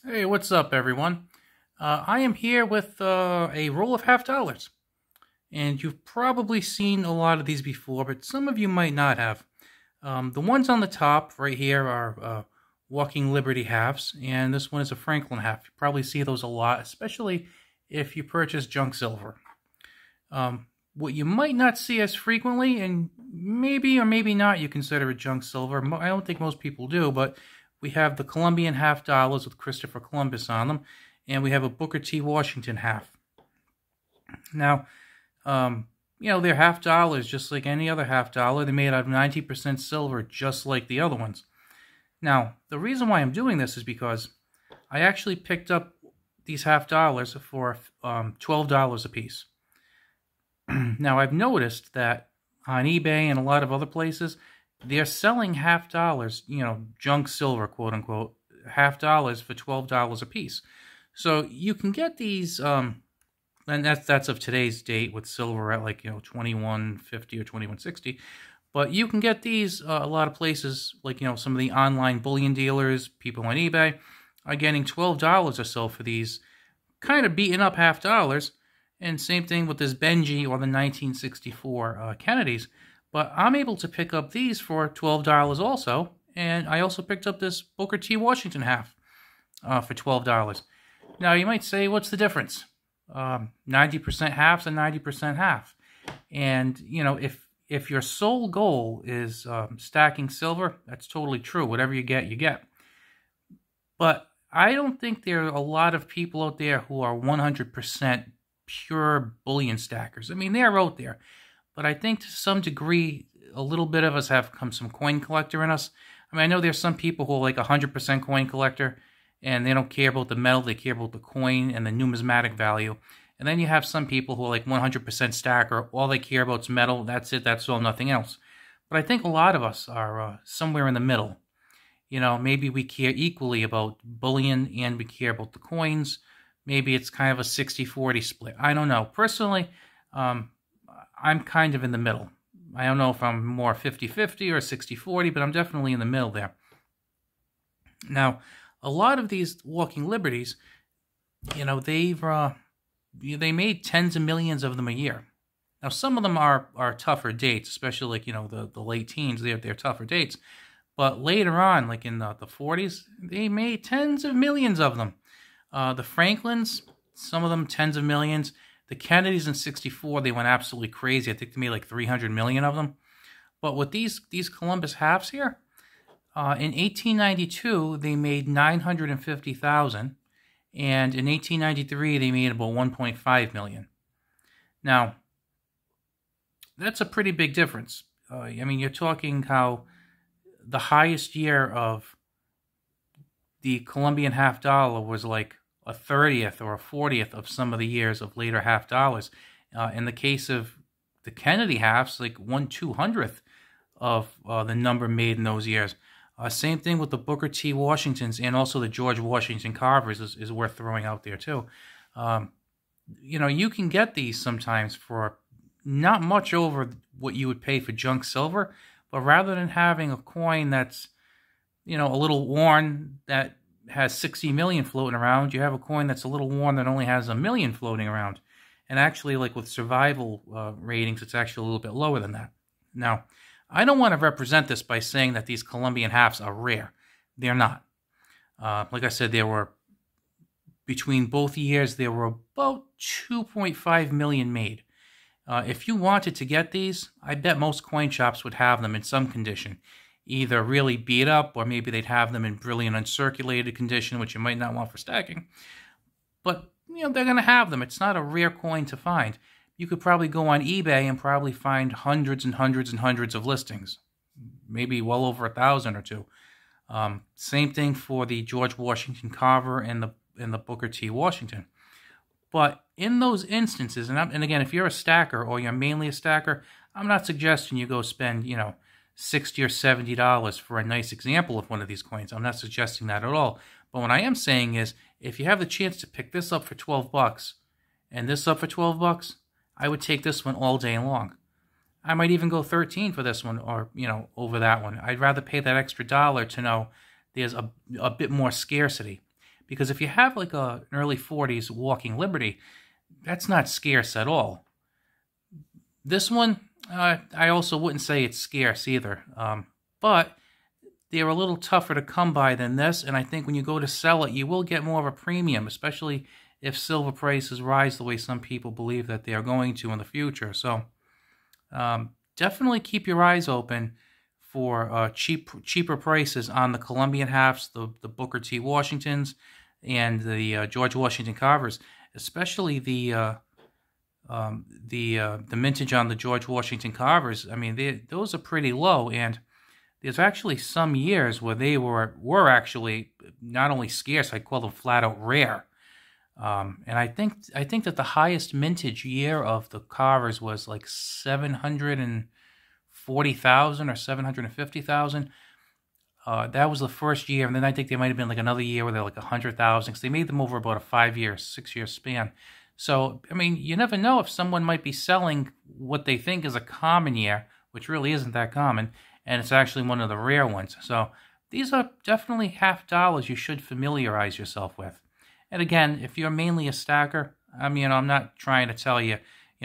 Hey, what's up, everyone? I am here with a roll of half dollars, and you've probably seen a lot of these before, but some of you might not have. The ones on the top right here are Walking Liberty halves, and this one is a Franklin half. You probably see those a lot, especially if you purchase junk silver. What you might not see as frequently, and maybe or maybe not you consider it junk silver. I don't think most people do, but we have the Colombian half dollars with Christopher Columbus on them, and we have a Booker T. Washington half. Now, they're half dollars just like any other half dollar. They're made out of 90% silver, just like the other ones. Now, the reason why I'm doing this is because I actually picked up these half dollars for $12 a piece. Now, I've noticed that on eBay and a lot of other places, they're selling half dollars, junk silver, quote unquote, half dollars for $12 a piece. So you can get these, and that's of today's date with silver at like 21.50 or 21.60. But you can get these a lot of places, like some of the online bullion dealers, people on eBay, are getting $12 or so for these kind of beaten up half dollars. And same thing with this Benji or the 1964 Kennedys. But I'm able to pick up these for $12 also. And I also picked up this Booker T. Washington half for $12. Now, you might say, what's the difference? 90% halves and 90% half. And, if your sole goal is stacking silver, that's totally true. Whatever you get, you get. But I don't think there are a lot of people out there who are 100% pure bullion stackers. I mean, they're out there. But I think to some degree, a little bit of us have some coin collector in us. I mean, I know there's some people who are like 100% coin collector, and they don't care about the metal, they care about the coin and the numismatic value. And then you have some people who are like 100% stacker, all they care about is metal, that's it, that's all, nothing else. But I think a lot of us are somewhere in the middle. Maybe we care equally about bullion and we care about the coins. Maybe it's kind of a 60-40 split. I don't know. Personally, I'm kind of in the middle. I don't know if I'm more 50-50 or 60-40, but I'm definitely in the middle there. Now, a lot of these Walking Liberties, they made tens of millions of them a year. Now, some of them are tougher dates, especially like, the late teens, they're tougher dates. But later on, like in the 40s, they made tens of millions of them. The Franklins, some of them tens of millions. The Kennedys in 64, they went absolutely crazy. I think they made like 300 million of them. But with these Columbus halves here, in 1892, they made 950,000. And in 1893, they made about 1.5 million. Now, that's a pretty big difference. I mean, you're talking how the highest year of the Colombian half dollar was like a 30th or a 40th of some of the years of later half dollars. In the case of the Kennedy halves, like 1/200th of the number made in those years. Same thing with the Booker T. Washingtons and also the George Washington Carvers is worth throwing out there too. You can get these sometimes for not much over what you would pay for junk silver, but rather than having a coin that's, a little worn that has 60 million floating around, you have a coin that's a little worn that only has 1 million floating around. And actually, like with survival ratings, it's actually a little bit lower than that. Now, I don't want to represent this by saying that these Colombian halves are rare. They're not. Like I said, there were, between both years, there were about 2.5 million made. If you wanted to get these, I bet most coin shops would have them in some condition. Either really beat up, or maybe they'd have them in brilliant uncirculated condition, which you might not want for stacking. But, they're going to have them. It's not a rare coin to find. You could probably go on eBay and probably find hundreds and hundreds and hundreds of listings. Maybe well over 1,000 or two. Same thing for the George Washington Carver and the Booker T. Washington. But in those instances, and again, if you're a stacker or you're mainly a stacker, I'm not suggesting you go spend, $60 or $70 for a nice example of one of these coins. I'm not suggesting that at all. But what I am saying is, if you have the chance to pick this up for $12 and this up for $12, I would take this one all day long. I might even go 13 for this one, or over that one. I'd rather pay that extra dollar to know there's a bit more scarcity. Because if you have like an early 40s Walking Liberty, that's not scarce at all. This one, I also wouldn't say it's scarce either. But they're a little tougher to come by than this, and I think when you go to sell it, you will get more of a premium, especially if silver prices rise the way some people believe that they are going to in the future. So definitely keep your eyes open for cheaper prices on the Colombian halves, the Booker T. Washingtons, and the George Washington Carvers, especially the mintage on the George Washington Carvers. I mean, those are pretty low, and there's actually some years where they were actually not only scarce, I'd call them flat out rare. And I think that the highest mintage year of the Carvers was like 740,000 or 750,000. That was the first year, and then I think there might have been like another year where they're like 100,000, because they made them over about a 5-year, 6-year span. So, I mean, you never know if someone might be selling what they think is a common year, which really isn't that common, and it's actually one of the rare ones. So these are definitely half dollars you should familiarize yourself with. And again, if you're mainly a stacker, I mean, I'm not trying to tell you,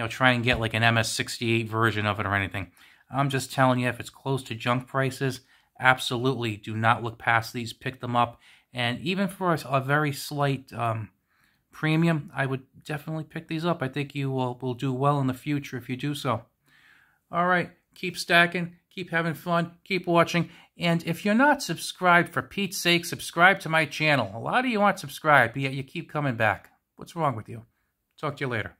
try and get like an MS-68 version of it or anything. I'm just telling you, if it's close to junk prices, absolutely do not look past these. Pick them up. And even for a very slight premium, I would definitely pick these up. I think you will do well in the future if you do so. All right, keep stacking, keep having fun, keep watching. And if you're not subscribed, for Pete's sake, subscribe to my channel. A lot of you aren't subscribed, but yet you keep coming back. What's wrong with you? Talk to you later.